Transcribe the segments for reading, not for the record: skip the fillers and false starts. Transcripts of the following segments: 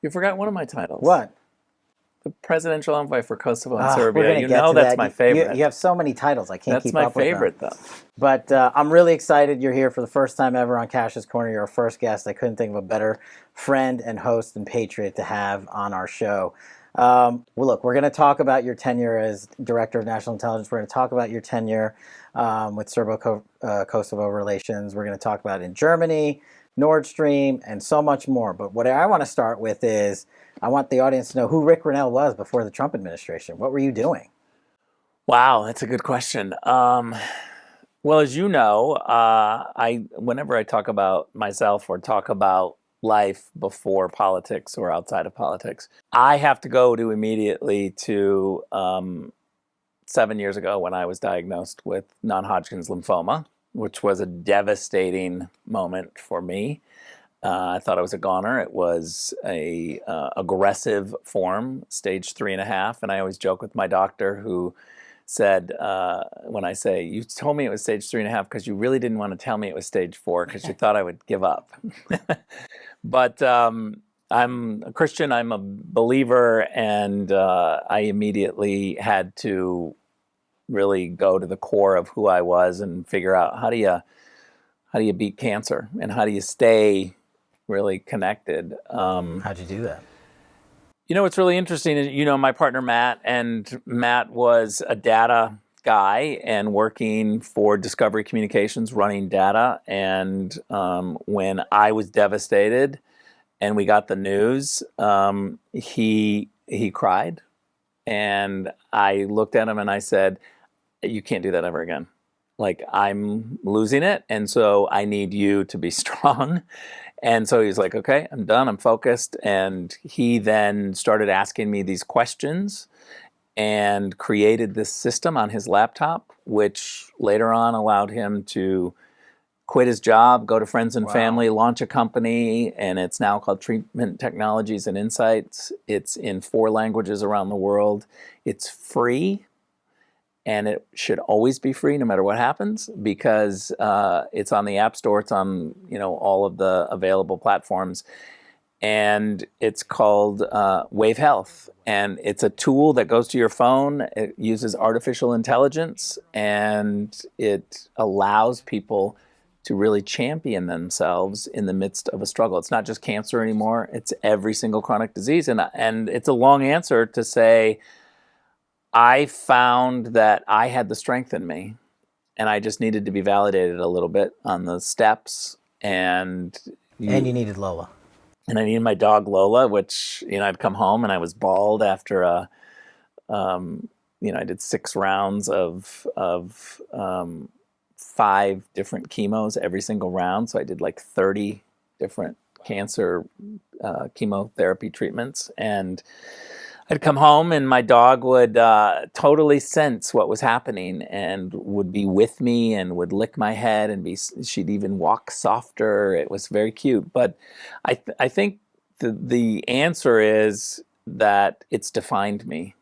You forgot one of my titles. What? The presidential envoy for Kosovo and We're Serbia. going to You get know to that's that. my favorite. You have so many titles. I can't That's keep my up with them. favorite, though. But I'm really excited you're here for the first time ever on Cash's Corner. You're our first guest. I couldn't think of a better friend and host and patriot to have on our show. Well, look, we're going to talk about your tenure as Director of National Intelligence. We're going to talk about your tenure with Serbia-Kosovo relations. We're going to talk about it in Germany, Nord Stream, and so much more. But what I want to start with is I want the audience to know who Rick Grenell was before the Trump administration. What were you doing? Wow, that's a good question. Well, as you know, whenever I talk about myself or talk about life before politics or outside of politics, I have to go to immediately to 7 years ago when I was diagnosed with non-Hodgkin's lymphoma, which was a devastating moment for me. I thought I was a goner. It was a aggressive form, stage 3.5, and I always joke with my doctor who said, when I say, you told me it was stage 3.5 because you really didn't want to tell me it was stage 4 because you thought I would give up. But I'm a Christian, I'm a believer, and I immediately had to really go to the core of who I was and figure out how do you beat cancer and how do you stay really connected. How'd you do that? You know, what's really interesting is, you know, my partner Matt, and Matt was a data guy and working for Discovery Communications running data. And when I was devastated and we got the news, he cried. And I looked at him and I said, you can't do that ever again. Like, I'm losing it. And so I need you to be strong. And so he's like, okay, I'm done. I'm focused. And he then started asking me these questions and created this system on his laptop, which later on allowed him to quit his job, go to friends and family, launch a company. And it's now called Treatment Technologies and Insights. It's in 4 languages around the world. It's free. And it should always be free no matter what happens, because it's on the App Store. It's on, you know, all of the available platforms. And it's called Wave Health. And it's a tool that goes to your phone. It uses artificial intelligence, and it allows people to really champion themselves in the midst of a struggle. It's not just cancer anymore. It's every single chronic disease. And it's a long answer to say, I found that I had the strength in me, and I just needed to be validated a little bit on the steps. And you needed Lola. And I needed my dog Lola, which, you know, I'd come home and I was bald after you know, I did 6 rounds of 5 different chemos every single round. So I did like 30 different cancer chemotherapy treatments. And I'd come home and my dog would totally sense what was happening and would be with me and would lick my head and she'd even walk softer. It was very cute. But I think the answer is that it's defined me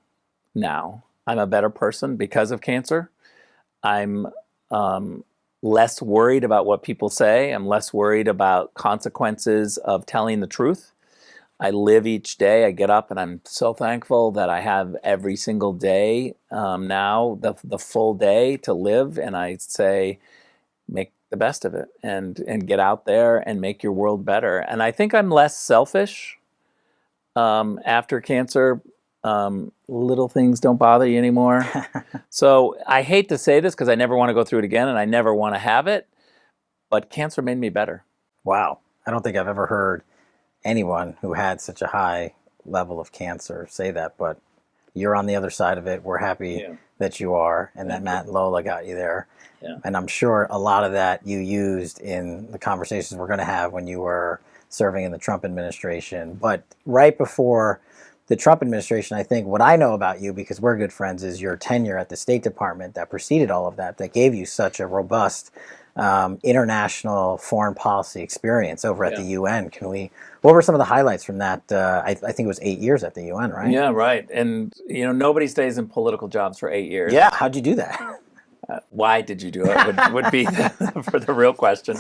now. I'm a better person because of cancer. I'm less worried about what people say. I'm less worried about consequences of telling the truth. I live each day. I get up and I'm so thankful that I have every single day now, the full day to live. And I say, make the best of it and get out there and make your world better. And I think I'm less selfish after cancer. Little things don't bother you anymore. So I hate to say this because I never want to go through it again and I never want to have it. But cancer made me better. Wow. I don't think I've ever heard anyone who had such a high level of cancer say that, but you're on the other side of it. We're happy that you are, and that Matt and Lola got you there. Yeah. And I'm sure a lot of that you used in the conversations we're going to have when you were serving in the Trump administration. But right before the Trump administration, I think what I know about you, because we're good friends, is your tenure at the State Department that preceded all of that gave you such a robust international foreign policy experience over at the UN. What were some of the highlights from that? I think it was 8 years at the UN, right? Yeah, right. And, you know, nobody stays in political jobs for 8 years. Yeah, how'd you do that? Why did you do it would be for the real question.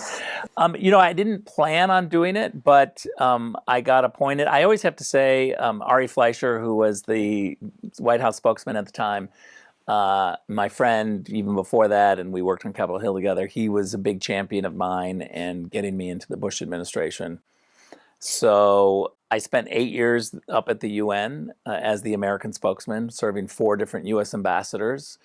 I didn't plan on doing it, but I got appointed. I always have to say, Ari Fleischer, who was the White House spokesman at the time, my friend even before that, and we worked on Capitol Hill together, he was a big champion of mine and getting me into the Bush administration. So I spent 8 years up at the UN as the American spokesman, serving 4 different U.S. ambassadors.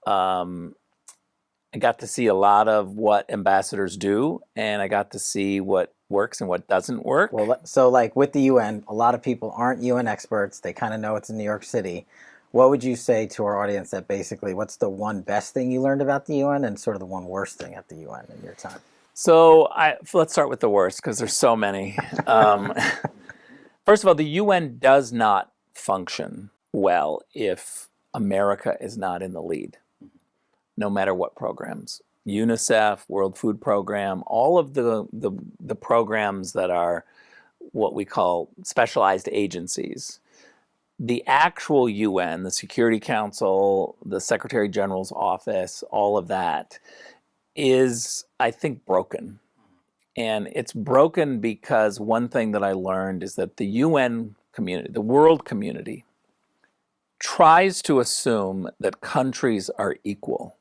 I got to see a lot of what ambassadors do, and I got to see what works and what doesn't work. Well, so like with the UN, a lot of people aren't UN experts. They kind of know it's in New York City. What would you say to our audience that basically, what's the one best thing you learned about the UN and sort of the one worst thing at the UN in your time? So let's start with the worst, because there's so many. First of all, the UN does not function well if America is not in the lead, no matter what programs. UNICEF, World Food Program, all of the programs that are what we call specialized agencies. The actual UN, the Security Council, the Secretary General's office, all of that is, I think, broken. And it's broken because one thing that I learned is that the UN community, the world community, tries to assume that countries are equal.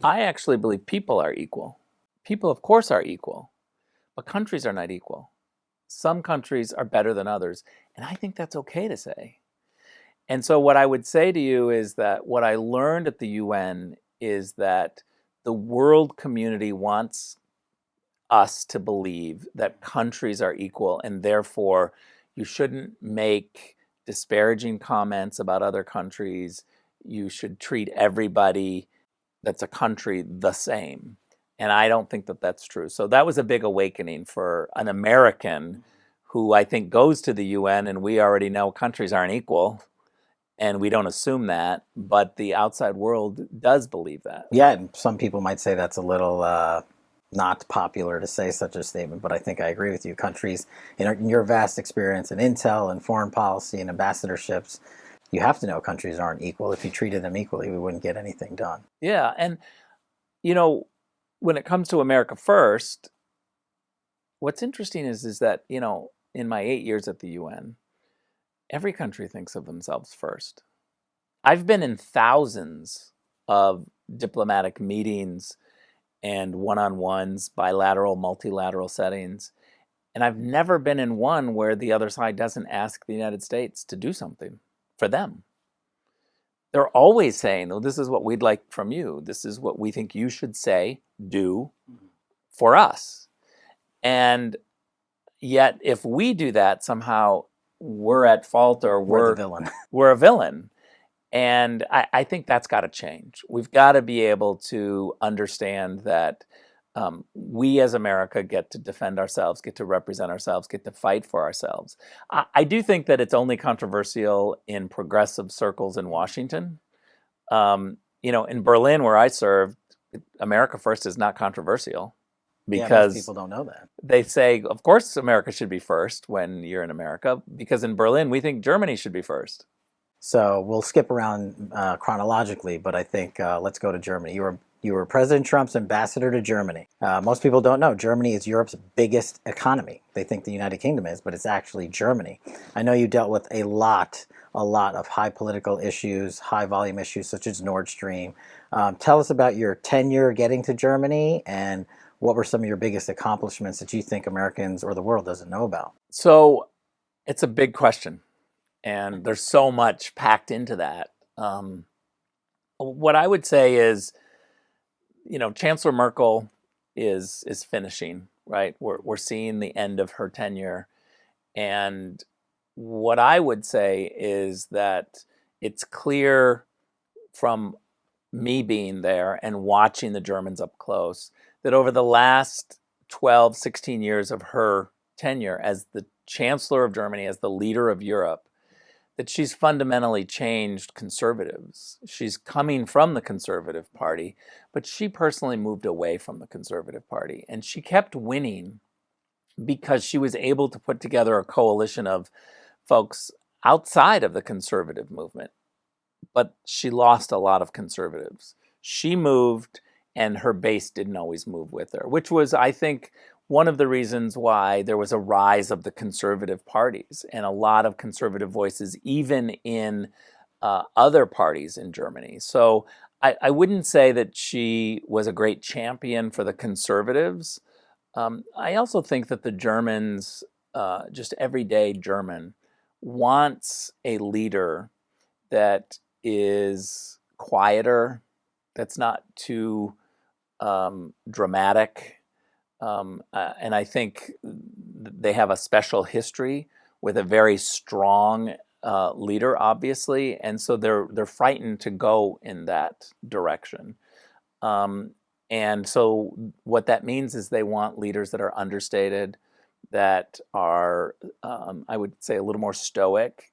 I actually believe people are equal. People, of course, are equal, but countries are not equal. Some countries are better than others, and I think that's okay to say. And so what I would say to you is that what I learned at the UN is that the world community wants us to believe that countries are equal, and therefore you shouldn't make disparaging comments about other countries. You should treat everybody that's a country the same. And I don't think that that's true. So that was a big awakening for an American who I think goes to the UN, and we already know countries aren't equal, and we don't assume that, but the outside world does believe that. Yeah, and some people might say that's a little not popular to say such a statement, but I think I agree with you. Countries, in your vast experience in intel and foreign policy and ambassadorships, you have to know countries aren't equal. If you treated them equally, we wouldn't get anything done. Yeah, and when it comes to America First, what's interesting is that, in my 8 years at the UN, every country thinks of themselves first. I've been in thousands of diplomatic meetings and one-on-ones, bilateral, multilateral settings, and I've never been in one where the other side doesn't ask the United States to do something for them. They're always saying, "Oh, this is what we'd like from you. This is what we think you should say, do for us." And yet, if we do that, somehow we're at fault, or We're the villain. we're a villain. And I think that's got to change. We've got to be able to understand that we as America get to defend ourselves, get to represent ourselves, get to fight for ourselves. I do think that it's only controversial in progressive circles in Washington. In Berlin, where I served, America First is not controversial, because most people don't know that. they say, of course, America should be first when you're in America, because in Berlin, we think Germany should be first. So we'll skip around chronologically, but I think let's go to Germany. You were President Trump's ambassador to Germany. Most people don't know Germany is Europe's biggest economy. They think the United Kingdom is, but it's actually Germany. I know you dealt with a lot of high political issues, high volume issues such as Nord Stream. Tell us about your tenure getting to Germany, and what were some of your biggest accomplishments that you think Americans or the world doesn't know about? So it's a big question, and there's so much packed into that. What I would say is, Chancellor Merkel is finishing, right? We're seeing the end of her tenure. And what I would say is that it's clear from me being there and watching the Germans up close that over the last 12, 16 years of her tenure as the Chancellor of Germany, as the leader of Europe, that she's fundamentally changed conservatives. She's coming from the Conservative Party, but she personally moved away from the Conservative Party. And she kept winning because she was able to put together a coalition of folks outside of the conservative movement. but she lost a lot of conservatives. She moved, and her base didn't always move with her, which was, I think, one of the reasons why there was a rise of the conservative parties and a lot of conservative voices, even in other parties in Germany. So I wouldn't say that she was a great champion for the conservatives. I also think that the Germans, just everyday German, wants a leader that is quieter, that's not too dramatic. And I think they have a special history with a very strong leader, obviously, and so they're frightened to go in that direction. Um, and so what that means is they want leaders that are understated, that are, I would say, a little more stoic,